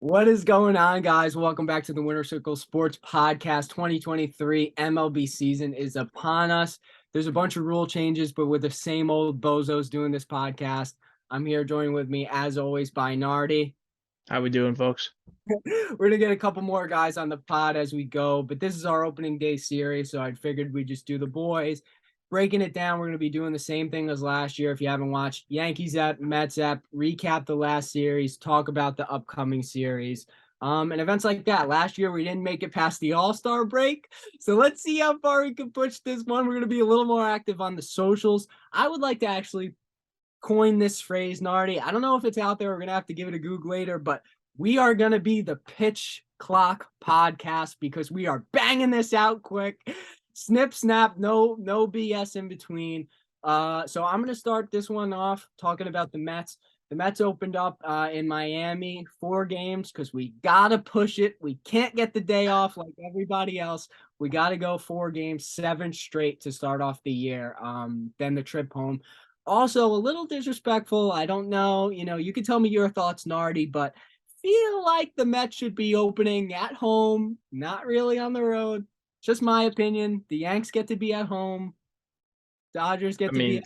What is going on, guys? Welcome back to the Winner Circle Sports Podcast. 2023 MLB season is upon us. There's a bunch of rule changes, but we're the same old bozos doing this podcast. I'm here joined with me, as always, by Nardi. How we doing, folks? We're going to get a couple more guys on the pod as we go, but this is our opening day series, so I figured we'd just do the boys. Breaking it down, we're going to be doing the same thing as last year. If you haven't watched Yankees Ep, Mets Ep, recap the last series, talk about the upcoming series, and events like that. Last year, we didn't make it past the All-Star break, so let's see how far we can push this one. We're going to be a little more active on the socials. I would like to actually coin this phrase, Nardi. I don't know if it's out there. We're going to have to give it a Google later, but we are going to be the Pitch Clock Podcast because we are banging this out quick. Snip, snap, no BS in between. So I'm going to start this one off talking about the Mets. The Mets opened up in Miami 4 games because we got to push it. We can't get the day off like everybody else. We got to go 4 games, 7 straight to start off the year. Then the trip home. Also, a little disrespectful. I don't know. You can tell me your thoughts, Nardi, but feel like the Mets should be opening at home, not really on the road. Just my opinion. The Yanks get to be at home. Dodgers get to be.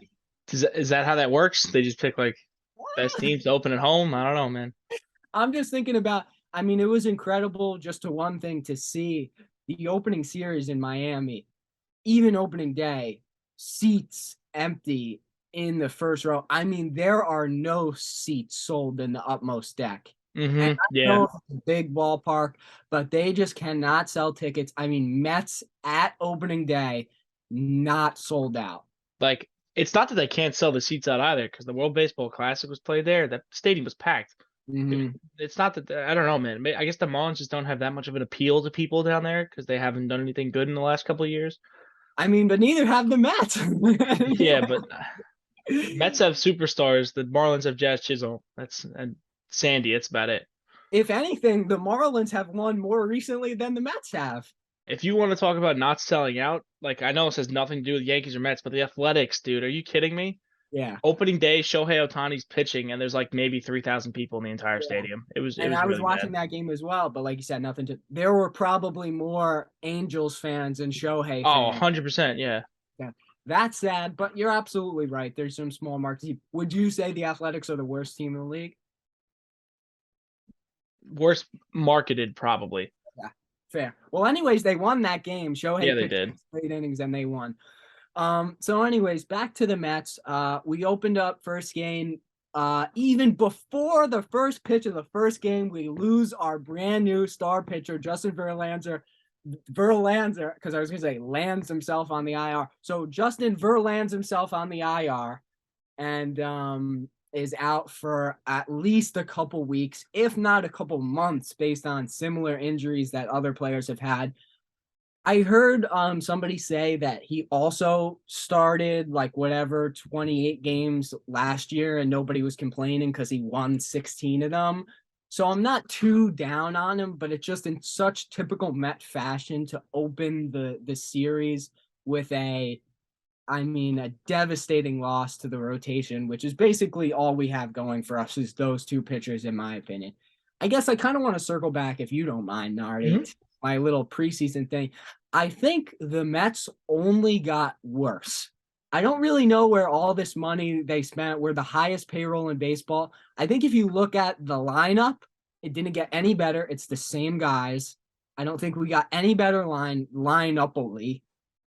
Is that how that works? They just pick like best teams to open at home? I don't know, man. I'm just thinking about. It was incredible just to one thing to see the opening series in Miami, even opening day, seats empty in the first row. There are no seats sold in the utmost deck. And I know it's a big ballpark, but they just cannot sell tickets. Mets at opening day, not sold out. Like, it's not that they can't sell the seats out either, because the World Baseball Classic was played there. That stadium was packed. Mm-hmm. It's not that I don't know, man. I guess the Marlins just don't have that much of an appeal to people down there because they haven't done anything good in the last couple of years. But neither have the Mets. Yeah, but Mets have superstars. The Marlins have Jazz Chisholm. And Sandy. That's about it. If anything, the Marlins have won more recently than the Mets have. If you want to talk about not selling out, like, I know this has nothing to do with Yankees or Mets, but the Athletics, dude, are you kidding me? Yeah. Opening day, Shohei Ohtani's pitching, and there's like maybe 3,000 people in the entire stadium. I was really watching that game as well, but like you said, there were probably more Angels fans and Shohei fans. 100%, yeah. That's sad, but you're absolutely right. There's some small markets. Would you say the Athletics are the worst team in the league? Worst marketed, probably. Yeah, fair. Well, anyways, they won that game. Shohei they did 8 innings and they won. So anyways, back to the Mets. We opened up first game. Even before the first pitch of the first game, we lose our brand new star pitcher, Justin Verlander, because I was going to say lands himself on the IR. So Justin Verlands himself on the IR and is out for at least a couple weeks, if not a couple months, based on similar injuries that other players have had. I heard somebody say that he also started 28 games last year and nobody was complaining because he won 16 of them. So I'm not too down on him, but it's just in such typical Met fashion to open the series with a devastating loss to the rotation, which is basically all we have going for us is those 2 pitchers, in my opinion. I guess I kind of want to circle back, if you don't mind, Nardi, my little preseason thing. I think the Mets only got worse. I don't really know where all this money they spent, we're the highest payroll in baseball. I think if you look at the lineup, it didn't get any better. It's the same guys. I don't think we got any better line-up-ly.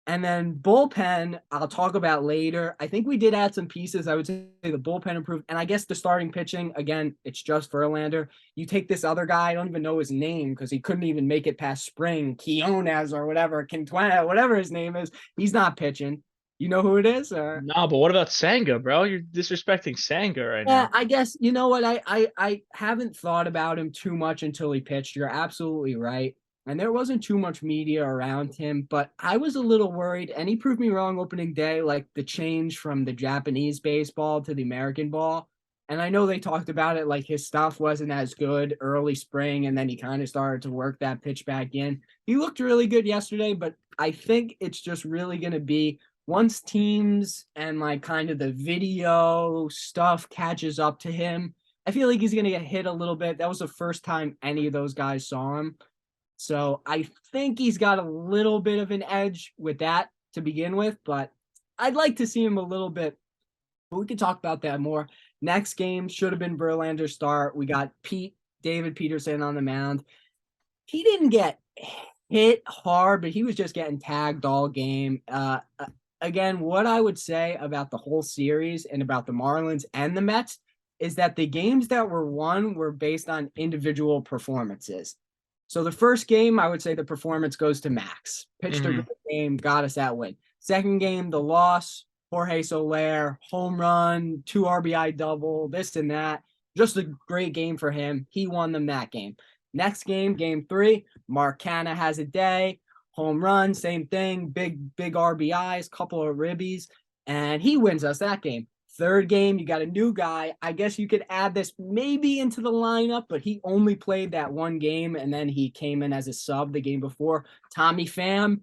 And then bullpen, I'll talk about later. I think we did add some pieces. I would say the bullpen improved. And I guess the starting pitching, again, it's just Verlander. You take this other guy, I don't even know his name because he couldn't even make it past spring. Quinones or whatever, Quintana, whatever his name is. He's not pitching. You know who it is? Or? No, but what about Senga, bro? You're disrespecting Senga right now. Yeah, I guess, you know what? I haven't thought about him too much until he pitched. You're absolutely right. And there wasn't too much media around him, but I was a little worried, and he proved me wrong opening day, like the change from the Japanese baseball to the American ball. And I know they talked about it, like his stuff wasn't as good early spring, and then he kind of started to work that pitch back in. He looked really good yesterday, but I think it's just really going to be once teams and kind of the video stuff catches up to him, I feel like he's gonna get hit a little bit. That was the first time any of those guys saw him. So I think he's got a little bit of an edge with that to begin with, but I'd like to see him a little bit. But we can talk about that more. Next game should have been Verlander's start. We got David Peterson on the mound. He didn't get hit hard, but he was just getting tagged all game. Again, what I would say about the whole series and about the Marlins and the Mets is that the games that were won were based on individual performances. So the first game, I would say the performance goes to Max. Pitched a Mhm. good game, got us that win. Second game, the loss, Jorge Soler, home run, 2 RBI double, this and that. Just a great game for him. He won them that game. Next game, game 3, Mark Canha has a day, home run, same thing, big RBIs, couple of ribbies, and he wins us that game. Third game, you got a new guy. I guess you could add this maybe into the lineup, but he only played that one game, and then he came in as a sub the game before. Tommy Pham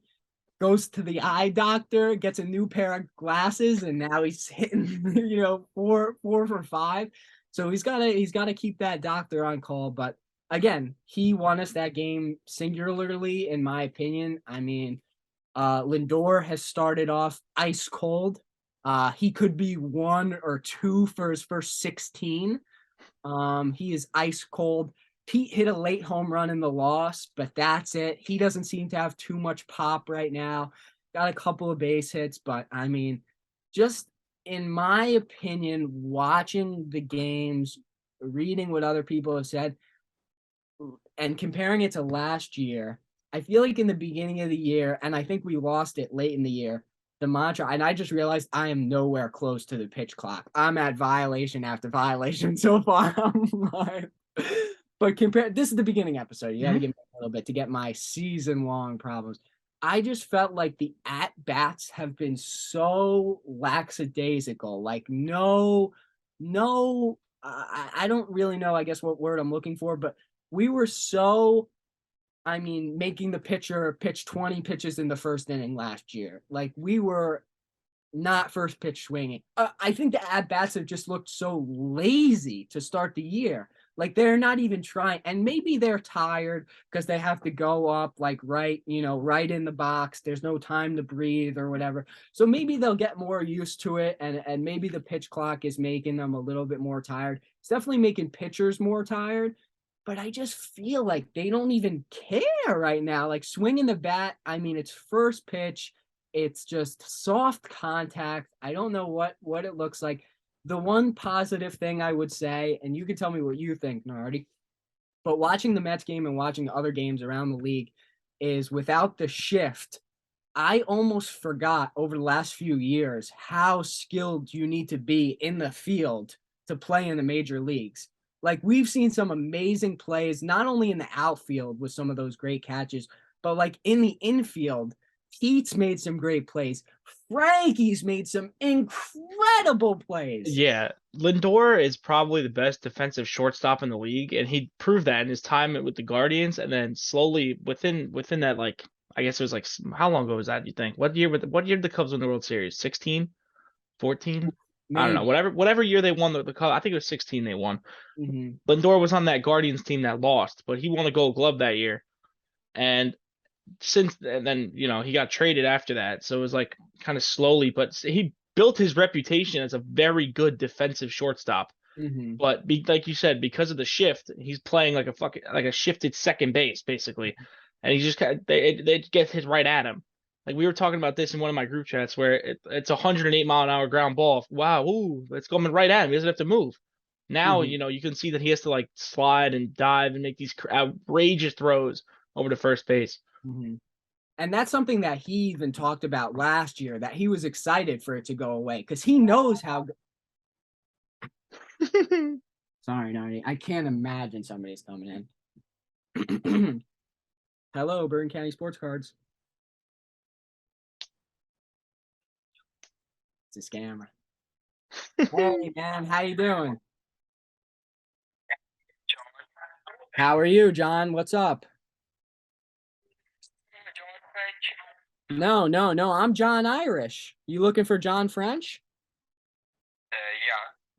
goes to the eye doctor, gets a new pair of glasses, and now he's hitting, 4 for 5. So he's gotta keep that doctor on call. But again, he won us that game singularly, in my opinion. I mean, Lindor has started off ice cold. He could be 1 or 2 for his first 16. He is ice cold. Pete hit a late home run in the loss, but that's it. He doesn't seem to have too much pop right now. Got a couple of base hits, but I mean, just in my opinion, watching the games, reading what other people have said, and comparing it to last year, I feel like in the beginning of the year, and I think we lost it late in the year, the mantra, and I just realized I am nowhere close to the pitch clock. I'm at violation after violation so far. But this is the beginning episode. You got to Mhm. give me a little bit to get my season long problems. I just felt like the at bats have been so lackadaisical. Like no, I don't really know. I guess what word I'm looking for, but we were so, I mean, making the pitcher pitch 20 pitches in the first inning last year. Like we were not first pitch swinging. I think the at bats have just looked so lazy to start the year. Like they're not even trying, and maybe they're tired because they have to go up like right in the box. There's no time to breathe or whatever. So maybe they'll get more used to it, and maybe the pitch clock is making them a little bit more tired. It's definitely making pitchers more tired, but I just feel like they don't even care right now. Like swinging the bat, I mean, it's first pitch, it's just soft contact. I don't know what it looks like. The one positive thing I would say, and you can tell me what you think, Nardi, but watching the Mets game and watching other games around the league is without the shift, I almost forgot over the last few years how skilled you need to be in the field to play in the major leagues. Like we've seen some amazing plays, not only in the outfield with some of those great catches, but like in the infield. Pete's made some great plays. Frankie's made some incredible plays. Yeah, Lindor is probably the best defensive shortstop in the league, and he proved that in his time with the Guardians, and then slowly within that, like, I guess it was like how long ago was that, you think? What year did the Cubs win the World Series? 16? 14? I don't know. Maybe. Whatever year they won the Cubs, I think it was 16 they won. Mm-hmm. Lindor was on that Guardians team that lost, but he won a Gold Glove that year. And then he got traded after that, so it was like kind of slowly, but he built his reputation as a very good defensive shortstop. Mm-hmm. But like you said, because of the shift, he's playing like a shifted second base basically, and he just they get hit right at him. Like we were talking about this in one of my group chats where it's a 108-mile-an-hour ground ball. Wow, ooh, it's coming right at him. He doesn't have to move. Now, Mm-hmm. you can see that he has to like slide and dive and make these outrageous throws over to first base. Mm-hmm. And that's something that he even talked about last year, that he was excited for it to go away because he knows how. Sorry, Nardi. I can't imagine somebody's coming in. Hello, Bergen County Sports Cards. It's a scammer. Hey, man, how you doing? How are you, John? What's up? No. I'm John Irish. You looking for John French?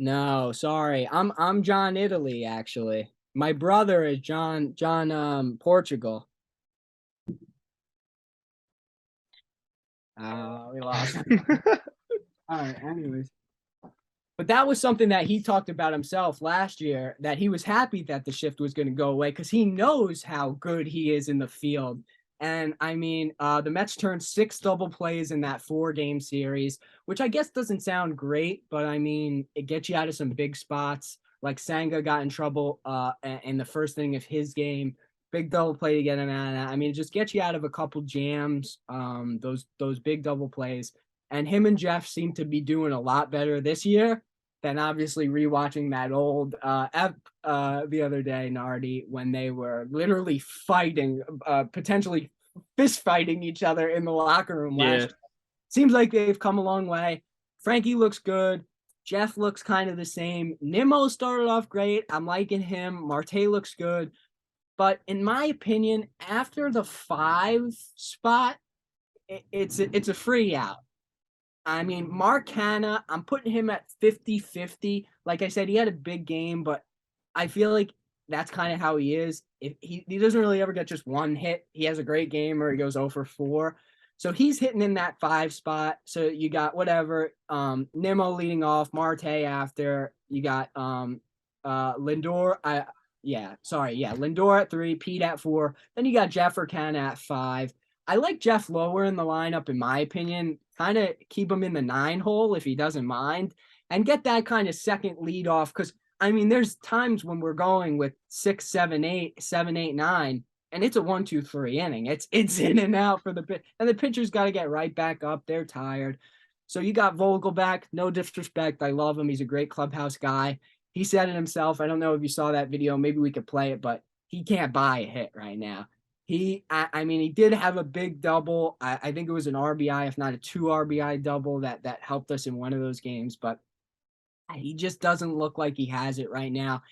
No, sorry. I'm John Italy, actually. My brother is John Portugal. We lost. All right, anyways. But that was something that he talked about himself last year, that he was happy that the shift was going to go away because he knows how good he is in the field. And I mean, the Mets turned 6 double plays in that 4-game series, which I guess doesn't sound great, but I mean, it gets you out of some big spots. Like Sanga got in trouble in the first inning of his game. Big double play to get him out of that. I mean, it just gets you out of a couple jams, those big double plays. And him and Jeff seem to be doing a lot better this year than obviously rewatching that old the other day, Nardi, when they were literally fighting, potentially fist fighting each other in the locker room last year. Seems like they've come a long way. Frankie looks good. Jeff looks kind of the same. Nimmo started off great. I'm liking him. Marte looks good. But in my opinion, after the 5 spot, it's a free out. I mean, Mark Hanna, I'm putting him at 50-50. Like I said, he had a big game, but I feel like that's kind of how he is. If he doesn't really ever get just one hit. He has a great game or he goes 0 for 4. So he's hitting in that 5 spot. So you got whatever, Nimmo leading off, Marte after. You got Lindor. Lindor at 3, Pete at 4. Then you got Jeff Urquhart at 5. I like Jeff lower in the lineup, in my opinion. Kind of keep him in the 9 hole if he doesn't mind, and get that kind of second lead off. Because I mean, there's times when we're going with 6, 7, 8, 7, 8, 9, and it's a 1, 2, 3 inning. It's in and out for the pitch, and the pitcher's got to get right back up. They're tired. So you got Vogel back. No disrespect, I love him. He's a great clubhouse guy. He said it himself. I don't know if you saw that video. Maybe we could play it, but he can't buy a hit right now. I mean, he did have a big double. I think it was an RBI, if not a 2 RBI double that helped us in one of those games, but he just doesn't look like he has it right now.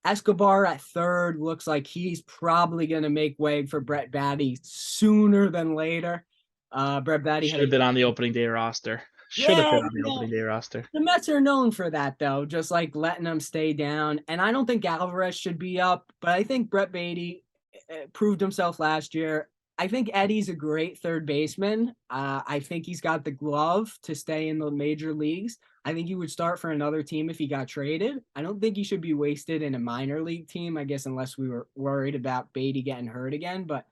Escobar at 3rd looks like he's probably going to make way for Brett Baty sooner than later. Brett Baty should have been on the opening day roster. Should have been on the opening day roster. The Mets are known for that, though, just like letting them stay down. And I don't think Alvarez should be up, but I think Brett Baty proved himself last year. I think Eddie's a great third baseman. I think he's got the glove to stay in the major leagues. I think he would start for another team if he got traded. I don't think he should be wasted in a minor league team, I guess, unless we were worried about Beatty getting hurt again. But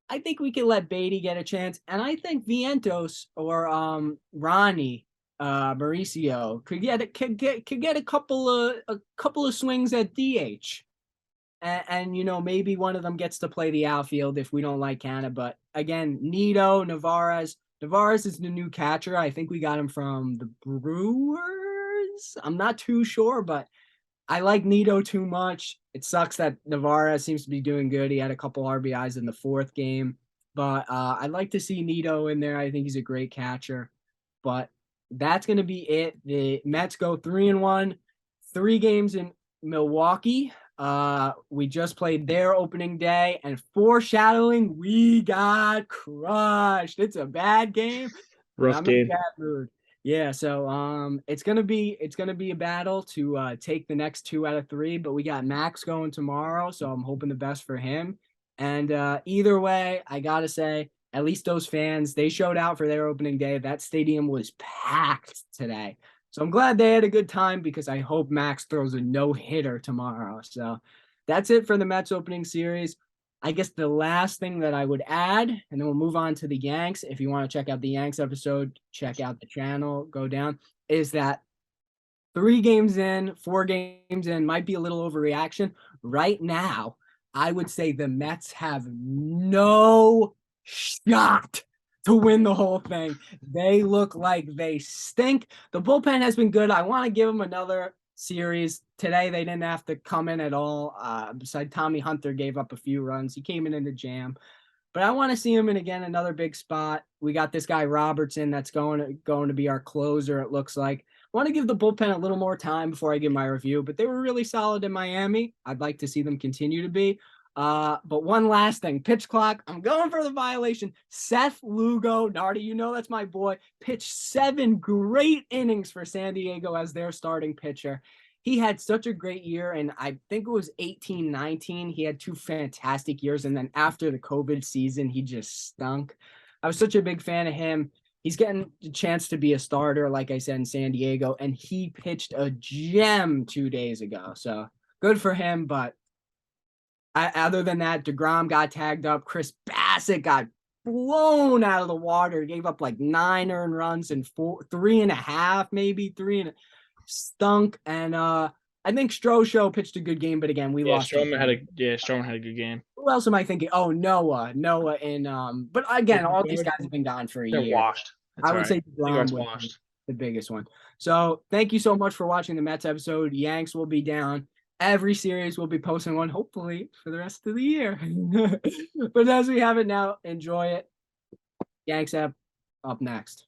I think we could let Beatty get a chance. And I think Vientos or Ronnie Mauricio could get a couple of swings at DH. And you know, maybe one of them gets to play the outfield if we don't like Canna. But again, Nido, Narvaez. Narvaez is the new catcher. I think we got him from the Brewers. I'm not too sure, but I like Nido too much. It sucks that Narvaez seems to be doing good. He had a couple RBIs in the 4th game. But I'd like to see Nido in there. I think he's a great catcher. But that's going to be it. The Mets go 3-1, 3 games in Milwaukee. We just played their opening day, and foreshadowing, we got crushed. It's a bad game. Rough game. In a bad mood. Yeah, so it's gonna be a battle to take the next 2 out of 3, but we got Max going tomorrow, so I'm hoping the best for him. And either way, I gotta say, at least those fans, they showed out for their opening day. That stadium was packed today. So I'm glad they had a good time, because I hope Max throws a no-hitter tomorrow. So that's it for the Mets opening series. I guess the last thing that I would add, and then we'll move on to the Yanks. If you want to check out the Yanks episode, check out the channel, go down, is that 3 games in, 4 games in might be a little overreaction. Right now, I would say the Mets have no shot to win the whole thing. They look like they stink. The bullpen has been good. I want to give them another series. Today, they didn't have to come in at all. Besides, Tommy Hunter gave up a few runs. He came in the jam. But I want to see him in, again, another big spot. We got this guy Robertson that's going to be our closer, it looks like. I want to give the bullpen a little more time before I give my review, but they were really solid in Miami. I'd like to see them continue to be. But one last thing, pitch clock. I'm going for the violation. Seth Lugo, Nardi, you know that's my boy. Pitched 7 great innings for San Diego as their starting pitcher. He had such a great year, and I think it was 18-19. He had 2 fantastic years, and then after the COVID season, he just stunk. I was such a big fan of him. He's getting a chance to be a starter, like I said, in San Diego, and he pitched a gem 2 days ago. So good for him, but other than that, DeGrom got tagged up. Chris Bassett got blown out of the water. Gave up like 9 earned runs and 3.5, maybe 3 and stunk. And I think Strosho pitched a good game, but again, we lost. Stroman had a good game. Who else am I thinking? Oh, Noah, and but again, all these guys have been gone for a They're year. washed. That's I would right. say DeGrom was washed. the biggest one. So thank you so much for watching the Mets episode. Yanks will be down. Every series will be posting one, hopefully, for the rest of the year. But as we have it now, enjoy it. Yanks up next.